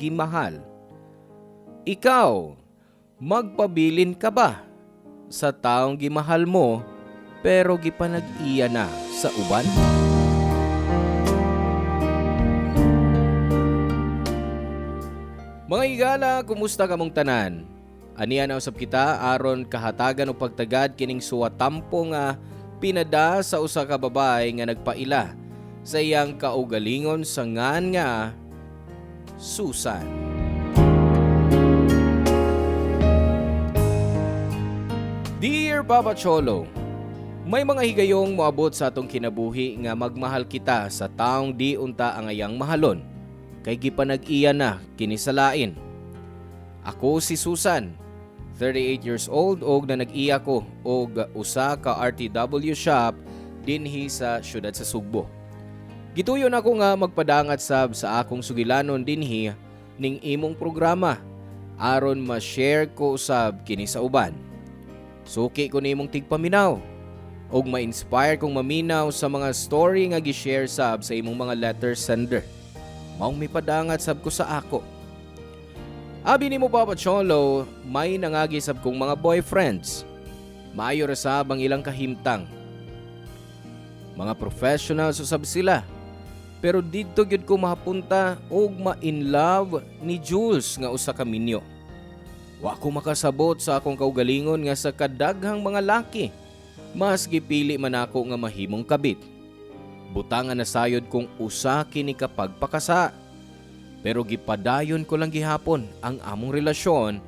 gimahal. Ikaw, magpabilin ka ba sa taong gimahal mo pero gipanag-iya na sa uban? Mga higala, kumusta kamong tanan? Aniya na usab kita aron kahatagan o pagtagad kining suwatampo nga pinada sa usa ka babae nga nagpaila sa iyang kaugalingon sa ngan nga Susan. Dear Papa Cholo, may mga higayong moabot sa atong kinabuhi nga magmahal kita sa taong di unta ang ayang mahalon kay gipanag-iya na kini sa lain. Ako si Susan, 38 years old og na nag-iya ko og usa ka RTW shop dinhi sa syudad sa Sugbo. Gituyon ako nga magpadangat sab sa akong sugilanon dinhi ning imong programa aron ma-share ko usab kini sa uban. Suki ko nimong tigpaminaw og ma-inspire kong maminaw sa mga story nga gi-share sab sa imong mga letter sender. Maong mipadangat sab ko sa ako. Abi nimo Papa Cholo, may nangagi sab kong mga boyfriends. Maayo ra sab ang ilang kahimtang. Mga professionals usab sila. Pero didto gyud ko mapunta og ma-in love ni Jules nga usa ka minyo. Wa ko makasabot sa akong kaugalingon nga sa kadaghang mga laki. Mas gipili man ako nga mahimong kabit. Butangan na sayod kong usa kini ka pagpakasa. Pero gipadayon ko lang gihapon ang among relasyon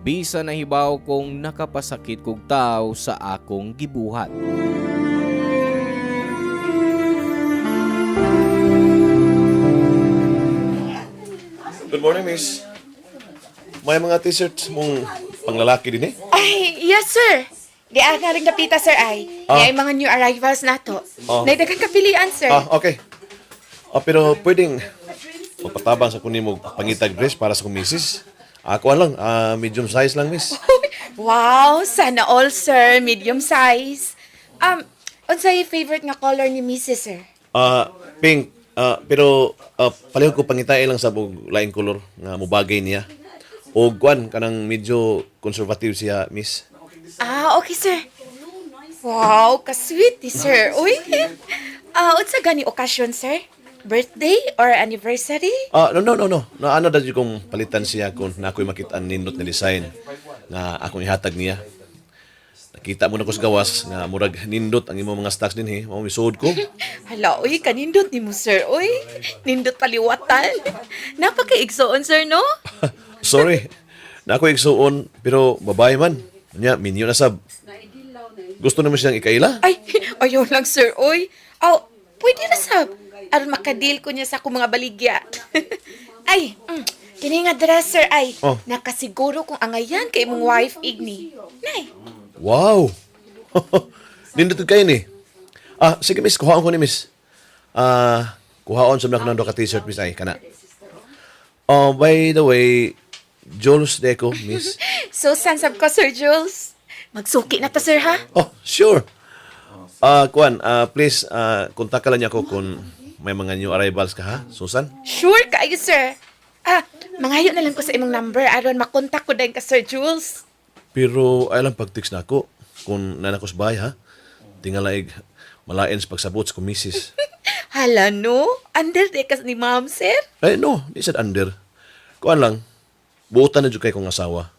bisa nahibaw kong nakapasakit kog tao sa akong gibuhat. Good morning, miss. May mga t-shirts mong panglalaki din eh? Ay, yes, sir. Di na rin napita, sir, ay. Di ay mga new arrivals na to. Naidagang kapilian, sir. Okay. Pero pwedeng magpatabang sa kunin mo pangitag dress para sa kumisis. Ako lang, medium size lang, miss. Wow, sana all, sir. Medium size. Unsay favorite nga color ni Mrs., sir? Pink. Pero palihog ko pangitay lang sa laing color nga mubagay niya. O kuan kanang medyo conservative siya, miss. Okay, sir. Wow, ka-sweet, sir. Uy. Unsa gani okasyon, sir? Birthday or anniversary? No. Naano dahil kong palitan siya kung na ako'y makita nindot na design nga akong ihatag niya. Nakita mo na ko sa gawas nga murag nindot ang imong mga stocks din he. Mao misuod ko. Hala, uy, kanindot ni mo, sir. Uy, nindot paliwatan. Napaka-igsoon, sir, no? Sorry. Na ako igsuon pero babae man. Nya minyo na sab. Gusto naman siyang ikaila? Ay, ayaw lang, sir. Uy, pwede na, sab. Aron makadil ko niya sa akong mga baligya. Ay, kini nga dresser, ay. Nakasiguro kung angayan kay mong wife, Igni. Nay. Wow! Nindot kayo ni. Sige miss, kuhaon ko ni miss. Kuhaon sa mga kanando ka t-shirt miss ay, kana. By the way, Jules Deco, miss. Susan, sab ko, Sir Jules. Magsuki na ta, sir, ha? Sure. Kuan, please, kontak ka lang niya ako kung may mga new arrivals ka, ha, Susan? Sure kayo, sir. Mangayo na lang ko sa imong number aron makontak ko din ka, Sir Jules. Pero ay lang pag-text na ako kung nanakos bahay, ha? Tingalaig malain sa pagsabot sa kumisis. Hala, no? Under de kas ni ma'am, sir? No, di sad under. Kuan lang, buotan na dyan kay kong asawa.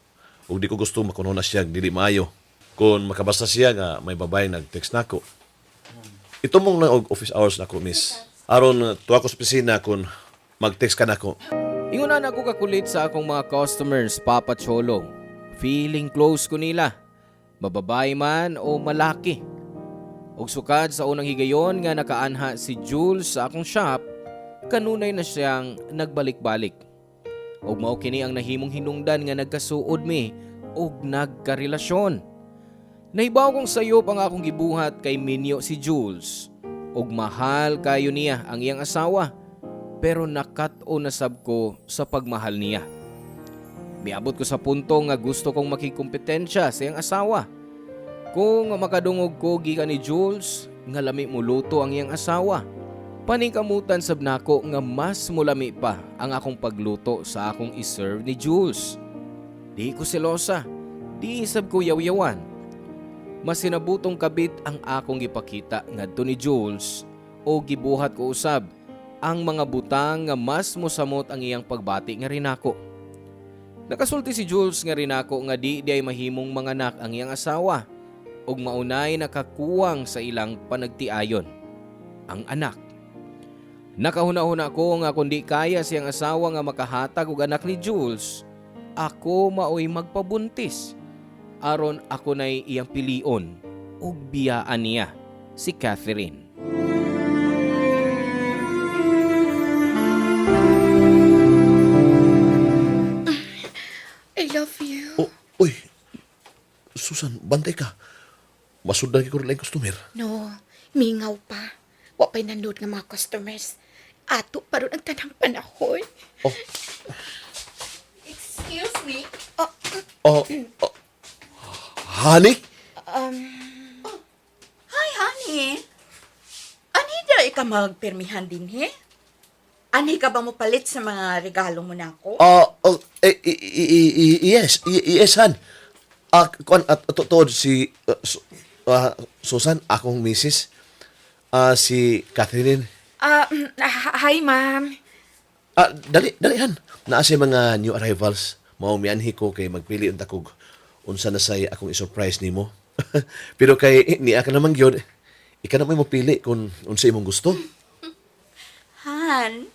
Ug di ko gusto makuno na siya dili maayo. Kung makabasa siya nga may babae nag-text na ako. Ito mong lang og office hours na ako, miss. Aron tuwa ko sa opisina kung mag-text ka na ako. Ingunan ako kakulit sa akong mga customers, Papa Cholo. Feeling close ko nila. Mababae man o malaki. Og sukad sa unang higayon nga nakaanha si Jules sa akong shop, kanunay na siyang nagbalik-balik. Og mao kini ang nahimong hinungdan nga nagkasuod mi og nagkarelasyon. Nahibaw kong sayop ang akong gibuhat kay minyo si Jules. Og mahal kayo niya ang iyang asawa. Pero nakat-o na sab ko sa pagmahal niya. Miabot ko sa punto nga gusto kong makikompetensya sa iyang asawa. Kung makadungog ko gikan ni Jules, nga lami mo luto ang iyang asawa. Paningkamutan sab nako nga mas mulami pa ang akong pagluto sa akong iserve ni Jules. Di ko selosa, di sab ko yaw-yawan. Mas sinabutong kabit ang akong gipakita ngadto ni Jules o gibuhat ko usab ang mga butang nga mas mosamot ang iyang pagbati nga rinako. Nakasulti si Jules nga rinako nga di ay mahimong manganak ang iyang asawa ug maunay nakakuwang sa ilang panagtiayon ang anak. Nakahuna-huna ko nga kundi kaya siyang asawa nga makahatag og anak ni Jules, ako maoy magpabuntis aron ako nay iyang pilion ug biyaan niya si Catherine. I love you. Oh, uy, Susan, bantay ka. Masudang ko rin lang customer. No, mingaw pa. Wa pa'y nanood nga mga customers. Ato pa ron ang tanang panahon. Oh, Excuse me? oh, honey? Hi, honey. Ani dahil ka magpirmihan din, he? Ani ka ba mo palit sa mga regalo mo na ako? Yes, Han. Totoo si Susan, akong misis. Si Catherine. Hi, ma'am. Dali, Han. Naa siya mga new arrivals. Maumianhi ko kay magpili unta kog unsa na say akong i-surprise nimo. Pero kay niya ka naman gyud. Ika na may mapili kung unsa imong gusto. Han,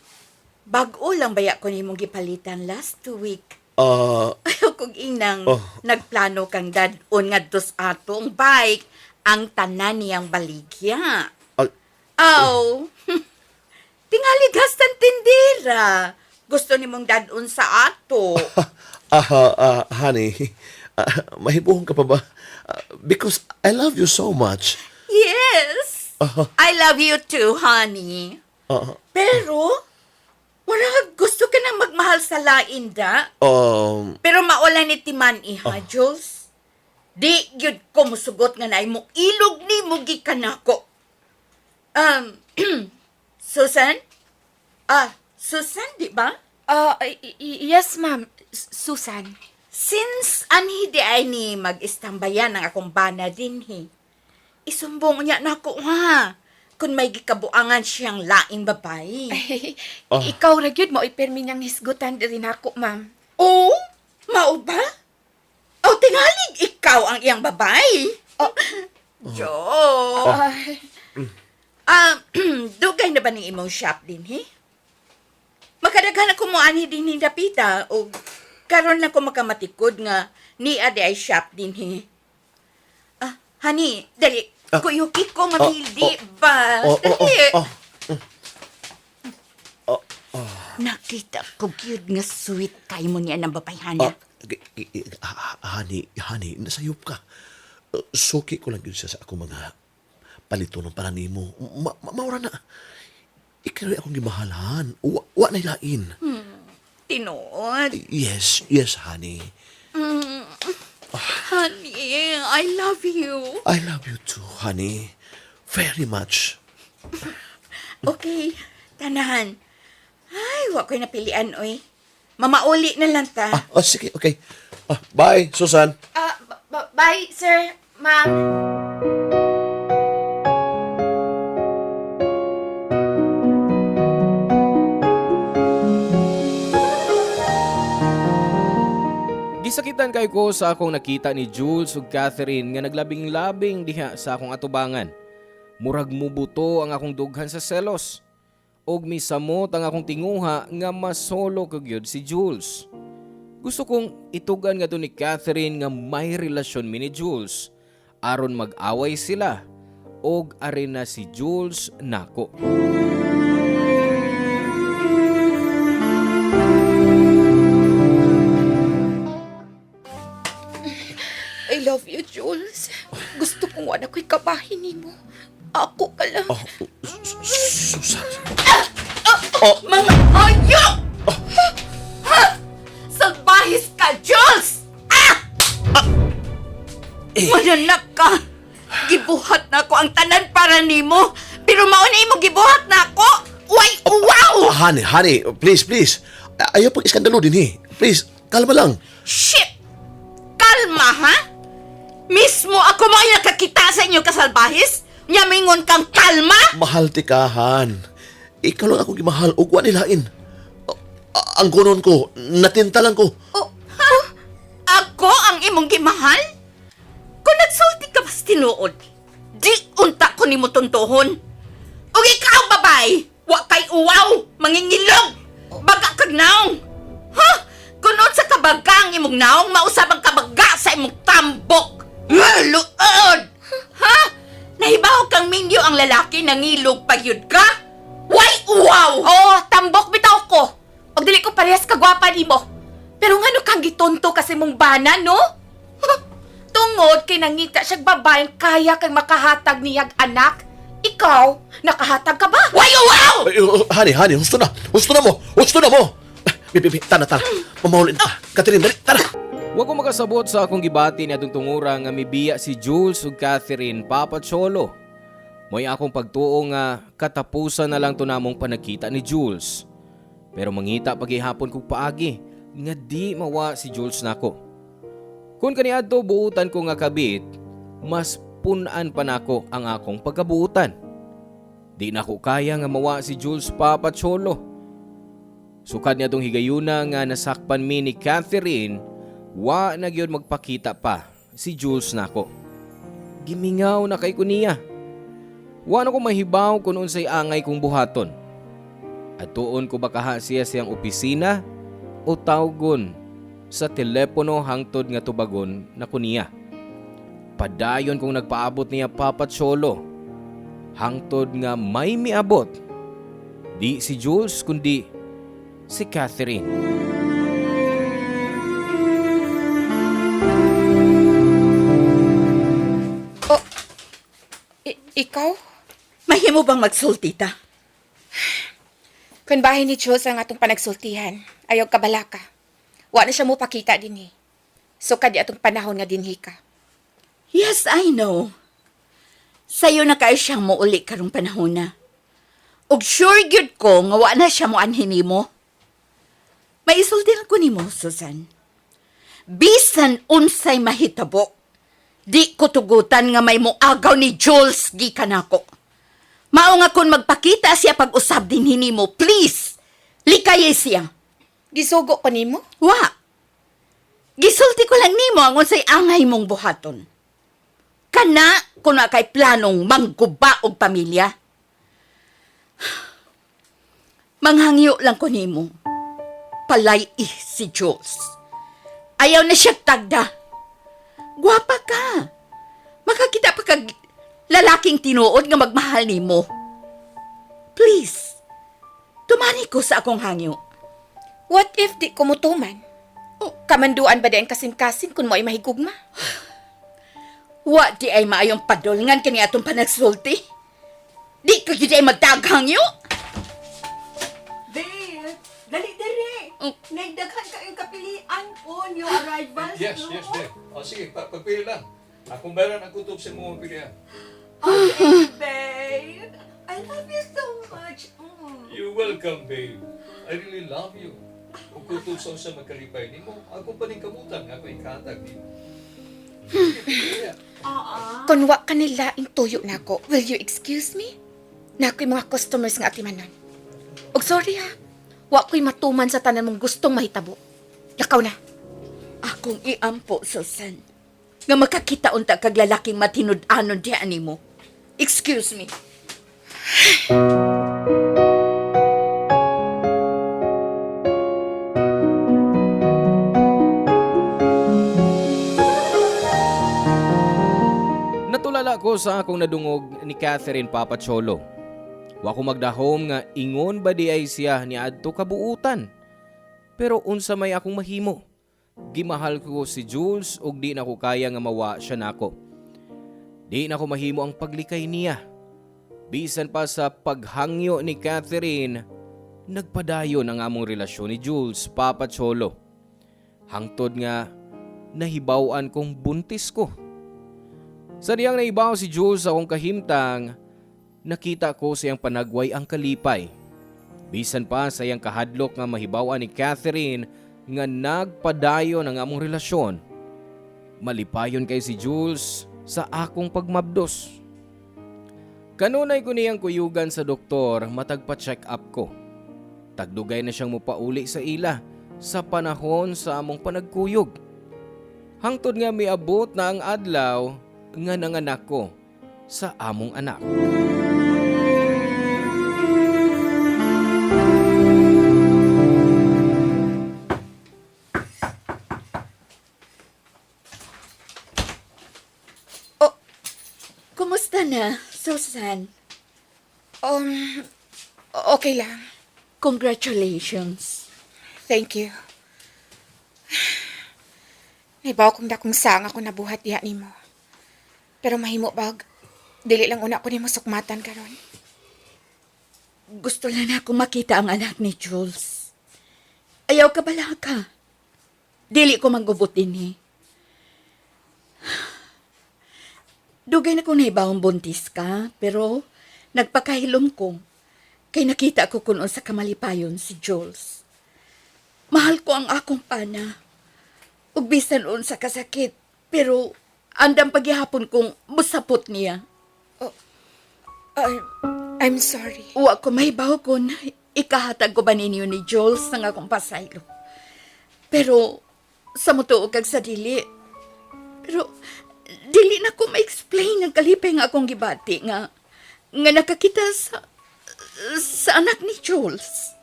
bag-o lang baya ko nimong gipalitan last week. Ah, Kung inang Oh. nagplano kang dad-on nga dos atong bike, ang tanan niyang baligya. Oh, tingali gastan tindera. Gusto nimong dad-on sa ato. honey, mahibuhon ka pa ba? Because I love you so much. Yes, I love you too, honey. Pero, wala gusto ka nang magmahal sa lain da. Pero maula ni Timan iha, Jules. Di yun ko musugot nga naay mo ilog ni mugi ka na ko. Susan? Susan, di ba? Yes, ma'am. Susan. Since anhi di ay ni mag-istambayan ang akong bana din, he. Isumbong niya na ako, ha? Kung may gikabuangan siyang laing babae. Ikaw ra gyud mo ipermi niyang hisgutan diri nako, ma'am. Oh, mao ba? O tingalig ikaw ang iyang babae? Jo. Dugay na ba ng imong shop din, he? Makadaghan ako mo ani din ni Dapita o karon lang ko makamatikod nga ni ade ay shop din, he. Honey, dali. Kuyuki ko mamili ba? Dali. Nakita ko cute nga sweet kay mo niya ng babayhana. Honey, nasayop ka. Suki ko lang yun siya sa ako mga palito ng pananimo. Maura na. Ikaw rin akong gimahalan. Wa na ilain. Tinood. Yes, honey. Honey, I love you. I love you too, honey. Very much. Okay, tanahan. Ay, wa ko'y napilian, oy. Mamauli na lang ta. Sige, okay. Bye, Susan. Bye, sir, ma'am. Gisakitan kay ko sa akong nakita ni Jules ug Catherine nga naglabing-labing diha sa akong atubangan. Murag mubuto ang akong dughan sa selos. Og misamot ang akong tinguha nga masolo kagyod si Jules. Gusto kong itugan nga to ni Catherine nga may relasyon mi ni Jules aron mag-away sila og ari na si Jules nako. I love you, Jules. Gusto kong wala ko'y kabahin nimo. Ako ka lang. Susan. Mga hayop! Salbahis ka, Jules! Mananak ka! Gibuhat na ko ang tanan para nimo. Pero mauna mo gibuhat na ako. Uy, wow! Honey, please. Ayaw pag iskandalo din eh. Please, kalma lang. Shit! Kalma, ha? Mismo ako mo ay nakakita sa inyong kasalbahis? Nyamingon kang kalma? Mahal tikahan. Ikaw lang ako gimahal. Ug wa nilain. Ang kunon ko, natintalan ko. Oh, ha? Ako ang imong gimahal? Kung nagsulti ka bas tinuod, di unta ko ni mo tuntuhon. O ikaw, babay, wa kay uwaw, mangingilog, baga kag naong. Ha? Kunon sa kabaga ang imong naong, mausab ang kabaga sa imong tambok. Luod! Ha? Nahibaw kang minyo ang lalaki nangilog pagyud ka? Why uwaw? Oh, tambok bitaw ko. Og dili ko parehas kagwapa nimo. Pero ngano kang gitonto kasi mong bana, no? Tungod kay nangita siyang babaeng kaya kang makahatag niyag anak. Ikaw, nakahatag ka ba? Why uwaw? Honey, husto na mo. Bibi, tara. Mamahulin. Catherine, dali, tara. Wa ko makasabot sa akong gibati ni atong tungura nga mibiya si Jules ug Catherine Papa Cholo. Mo'y akong pagtuo nga katapusan na lang to namong panagkita ni Jules. Pero mangita pagihapon kog paagi nga di mawa si Jules nako. Kung kaniadto buutan ko nga kabit, mas punan pa nako ang akong pagkabuutan. Di na ko kaya nga mawa si Jules Papa Cholo. Sukad niya tong higayuna nga nasakpan mi ni Catherine, wa na gyud magpakita pa si Jules nako. Gimingaw na kay kuniya. Wa na ko mahibaw kung unsay angay kong buhaton. At tuon ko bakaha siya siyang opisina o tawgon sa telepono hangtod nga tubagon na kuniya. Padayon kong nagpaabot niya Papa Cholo. Hangtod nga may miabot. Di si Jules kundi si Catherine. Oh, ikaw? Mahimo bang magsulti ta? Kung bahay ni Jules ang atong panagsultihan, ayaw kabalaka. Wa na siya mo pakita din eh. So kadi atong panahon nga dinhi ka. Yes, I know. Sa'yo na kayo siyang muuli karong panahon na. Og sure gyud ko nga wa na siya mo anhin mo. Maisultihan ko nimo, Susan. Bisan unsay mahitabo, di ko tugutan nga may muagaw ni Jules gikan ako. Mao nga kung magpakita siya pag-usab din hinimo, please, likayay siya. Gisugo ko nimo? Wa. Gisulti ko lang nimo ang unsay angay mong buhaton. Kana kung na kay planong mangguba og pamilya. Manghangyo lang ko nimo. Palay si Jules. Ayaw na siya tagda. Gwapa ka. Makakita pa kag lalaking tinuod nga magmahal nimo. Please, tumani ko sa akong hangyo. What if di kumutuman? Kamanduan ba di ang kasing-kasing kung mo ay mahigugma? Wa di ay maayong padulngan kani atong panagsulti. Di ka di ay magdaghangyo. Babe, dali dali. Nagdaghan ka yung kapilian on your arrival. Yes, babe. O sige, pagpili lang. Akong bayaran ang kutob sa mga pilihan. Okay, babe. I love you so much. You're welcome, babe. I really love you. Kung kutob sa magkalipay ni mo, ako pa rin kamutan nga ako ikatag ni mo. Kung wa kanila in tuyo nako, will you excuse me? Nako'y mga customers nga atimanon. Og sorry ha, wa ko'y matuman sa tanan mong gustong mahitabo. Lakaw na. Akong iampo, Susan. Nga makakita unta kag lalaking matinud-anon di animo. Excuse me. Natulala ko sa akong nadungog ni Catherine Papa Cholo. Wa ko magdahom nga ingon ba di ay siya ni adto kabuutan. Pero unsa may akong mahimo. Gimahal ko si Jules ug di na ko kaya nga mawa siya nako. Di na ko mahimo ang paglikay niya. Bisan pa sa paghangyo ni Catherine, nagpadayon ang among relasyon ni Jules Papa Cholo. Hangtod nga nahibaw-an kong buntis ko. Sa diyang naibaw si Jules akong kahimtang, nakita ko siyang panagway ang kalipay. Bisan pa sa iyang kahadlok nga mahibaw ni Catherine nga nagpadayon ang among relasyon. Malipayon kay si Jules sa akong pagmabdos. Kanunay ko niyang kuyugan sa doktor matag pa-check up ko. Tagdugay na siyang mupauli sa ila sa panahon sa among panagkuyog. Hangtod nga miabot na ang adlaw nga nanganak ko sa among anak. Kumusta na, Susan? Okay lang. Congratulations. Thank you. Naibaw kong dakong sang ako nabuhat diha nimo. Pero mahimo bag, dili lang una ko nimo sukmatan karon. Gusto lang ako makita ang anak ni Jules. Ayaw ka bala ka. Dili ko manggubot din eh. Dugay na ko naibawang buntis ka, pero nagpakahilom ko. Kay nakita ko kuno sa kamalipayon si Jules. Mahal ko ang akong pana. Ug bisan unsa kasakit, pero andam pagyahapon kong musapot niya. I'm sorry. Wa ko mahibaw kung ikahatag ko ba ninyo ni Jules sa akong pasaylo. Pero sa mutuo kag sa dili. Pero dili na ko ma-explain ang kalipay nga akong gibati nga nakakita sa anak ni Jules.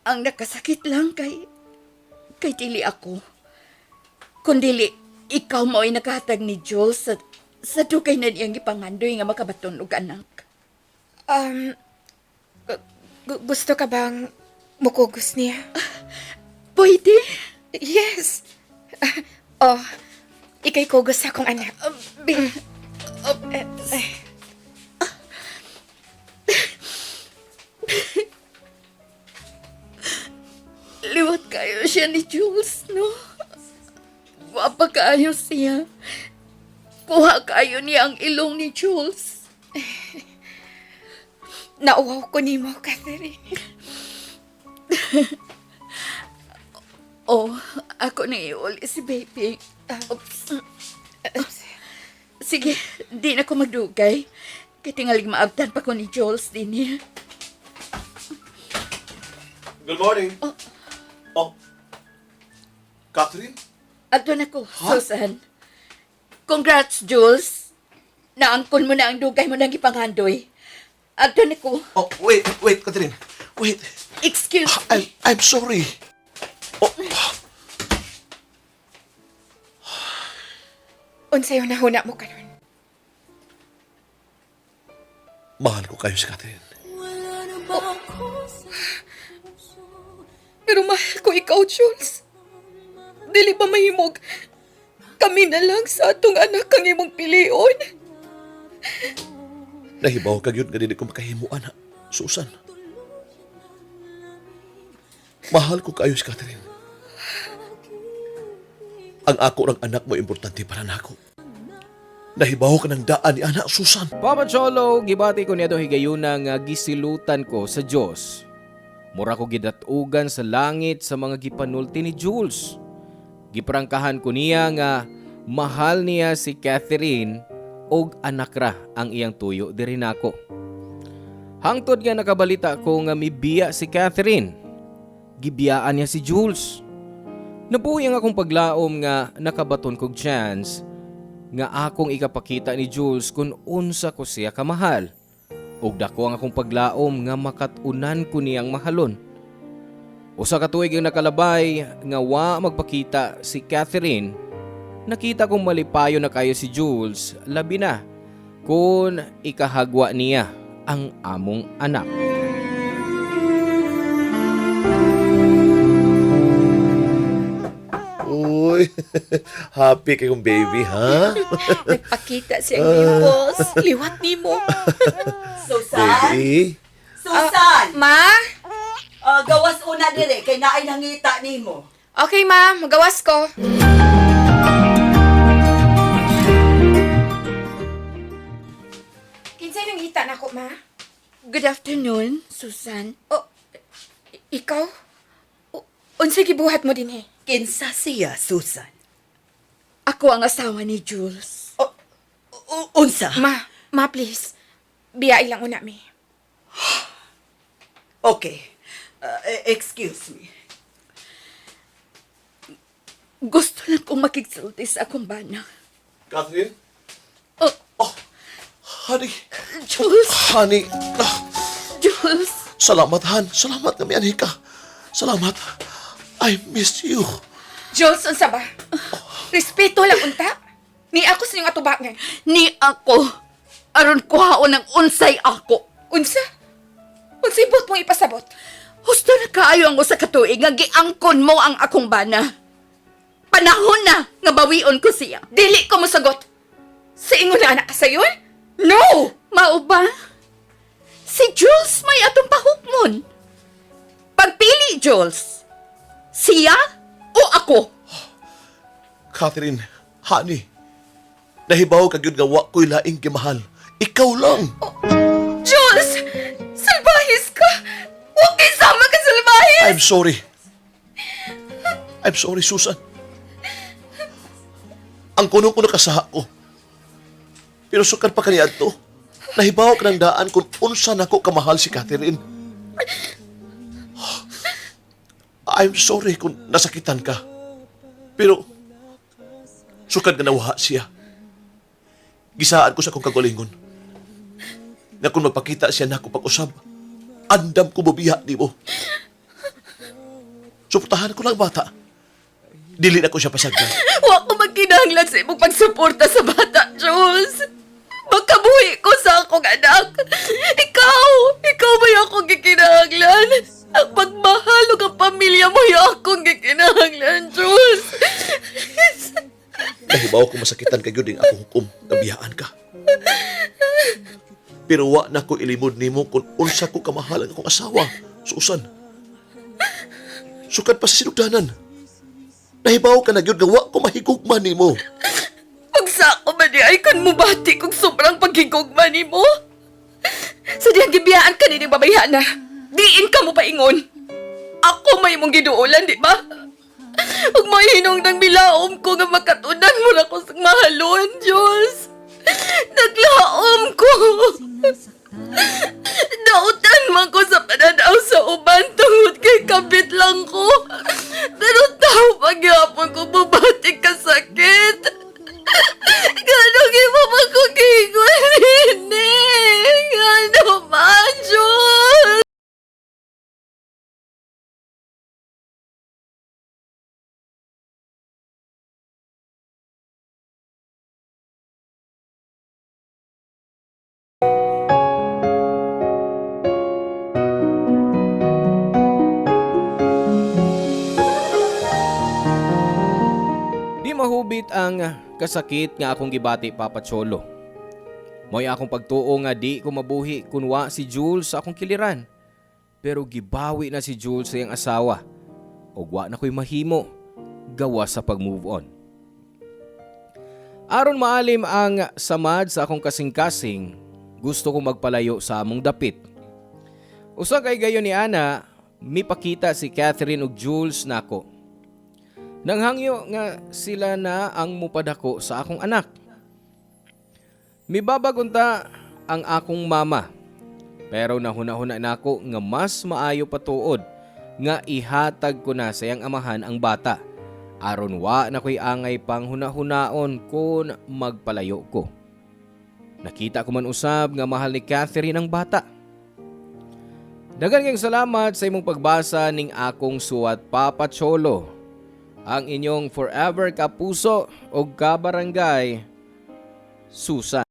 Ang nakasakit lang kay dili ako. Kundili ikaw mo ay nakahatag ni Jules sa dugay na niyang ipangandoy nga makabaton og anak. Gusto ka bang mukugos niya? Pwede? Yes. Ikay kugos sa akong anak. Liwat kayo siya ni Jules, no? Wapa kayo siya. Kuha kayo niya ang ilong ni Jules. Nauwaw ko nimo, Catherine. Ako na iuli si baby. Sige, di na ko magdugay. Kaya tingalig maabtan pa ko ni Jules din niya. Good morning. Catherine? Ato na ko, Susan. Congrats, Jules. Naangkon mo na ang dugay mo nang ipanghandoy. Ato na ko. Wait, Catherine. Wait. Excuse me. I'm sorry. Unsayo nahuna mo karon? Mahal ko kayo si Catherine. Pero mahal ko ikaw, Jules. Dili ba mahimog? Kami na lang sa atong anak ang imong pilion. Nahibaw kag yun nga dili ko makahimuan, ha, Susan. Mahal ko kayo si Catherine. Ang ako ng anak mo importante para nako. Nahibaw ka ng daan ni anak, Susan. Papa Cholo, gibati ko niya daw higayuna nga gisilutan ko sa Diyos. Mura ko gidatugan sa langit sa mga gipanulti ni Jules. Giprangkahan ko niya nga mahal niya si Catherine og anak ra ang iyang tuyo diri nako. Hangtod nga nakabalita ko nga mibiya si Catherine. Gibiyaan niya si Jules. Nabuyang akong paglaom nga nakabaton kog chance nga akong ikapakita ni Jules kung unsa ko siya kamahal. Ug dako ang akong paglaom nga makatunan ko niyang mahalon. Usa ka tuig ang nakalabay nga wa magpakita si Catherine. Nakita kong malipayo na kayo si Jules, labi na kung ikahagwa niya ang among anak. Uy, happy kayong baby, ha? Nagpakita siyang dimples. Liwat nimo. Susan? Baby? Susan! Ma? Gawas una dire, kay naay nangita nimo. Okay, ma. Magawas ko. Kinsay nang hita na ko, ma? Good afternoon, Susan. O, ikaw? Unsay gibuhat mo din eh? Kinsa siya, Susan? Ako ang asawa ni Jules. Unsa? Ma, please. Biyai lang una mi. Okay. Excuse me. Gusto lang kong makigsulti sa akong bana. Catherine? Oh, Honey. Jules! Honey. Jules! Salamat, Han. Salamat na miyanhi ka. Salamat. I miss you. Jules, unsa ba? Respeto lang unta. Ni ako sa inyong atubangan. Ni ako, aron kuhaon ng unsay ako. Unsa? Unsay bot mong ipasabot? Husto na kaayo ang usa ka tuig nga giangkon mo ang akong bana. Panahon na nga bawion ko siya. Dili ko mosagot. Sa ingon na anak ka sayon? No! Mao ba? Si Jules may atong pahukmon. Pagpili, Jules. Siya o ako? Catherine, honey. Nahibaw ka gyud nga wa ko'y laing kimahal. Ikaw lang. Jules! Salbahis ka! Huwag kayo sama ka salbahis! I'm sorry. I'm sorry, Susan. Ang kunong-kuno kasaha ko. Pero sukad pa kaniya to. Nahibaw ka ng daan kung unsa nako kamahal si Catherine. I'm sorry kung nasakitan ka. Pero sukad nga nawaha siya. Gisaan ko sa akong kagalingon. Na kung magpakita siya na ako pag-usab, andam ko bubiya di mo. Suportahan ko lang bata. Dili na ko siya pasagdan. Wa ko magkinahanglan sa imong pagsuporta sa bata, Jules. Magkabuhi ko sa akong anak. Ikaw may akong gikinahanglan. Ang pagmahal ug ang pamilya mo yung akong gikinahanglan, Jules. Nahibaw ko masakitan kayo ding akong hukom na biyaan ka. Pero wa na ko ilimod nimo kung unsa ko kamahal ang akong asawa, Susan. Sukad pa sa sinugdanan. Nahibaw ka na gyud nga wa ko mahigugma nimo. Pagsa ko ba di ay kan mo bati kung sobrang paghigugma ni mo? Sa diyang gibiyaan ka ni babayana, diin ka mo paingon. Ako may mong giduulan, di ba? Huwag mo hinong ng milaom ko nga makatunan mo na ko sa mahalon, Diyos. Naglaom ko. Nautan man ko sa pananaw sa uban tungod kay kabit lang ko. Pero tao pagyapon ko bubatik ka sakit. Ganong iba man ko kingon, hindi. Gano man, Diyos. Di mahubit ang kasakit nga akong gibati, Papa Cholo. Mo'y akong pagtuo nga di ko mabuhi kunwa si Jules sa akong kiliran. Pero gibawi na si Jules sa iyang asawa. O wa na ko'y mahimo gawa sa pag-move on. Aron maalim ang samad sa akong kasing-kasing, gusto kong magpalayo sa among dapit. Usa kay gayon ni Ana, mipakita si Catherine ug Jules nako. Nanghangyo nga sila na ang mupadako sa akong anak. Mibabagunta ang akong mama. Pero nahuna-huna nako nga mas maayo patuod nga ihatag ko na sa iyang amahan ang bata. Aron wa na ko'y angay pang hunahunaon kung magpalayo ko. Nakita ko man usab nga mahal ni Catherine ang bata. Daghang kayong salamat sa imong pagbasa ning akong suwat, Papa Cholo. Ang inyong forever kapuso o kabarangay, Susan.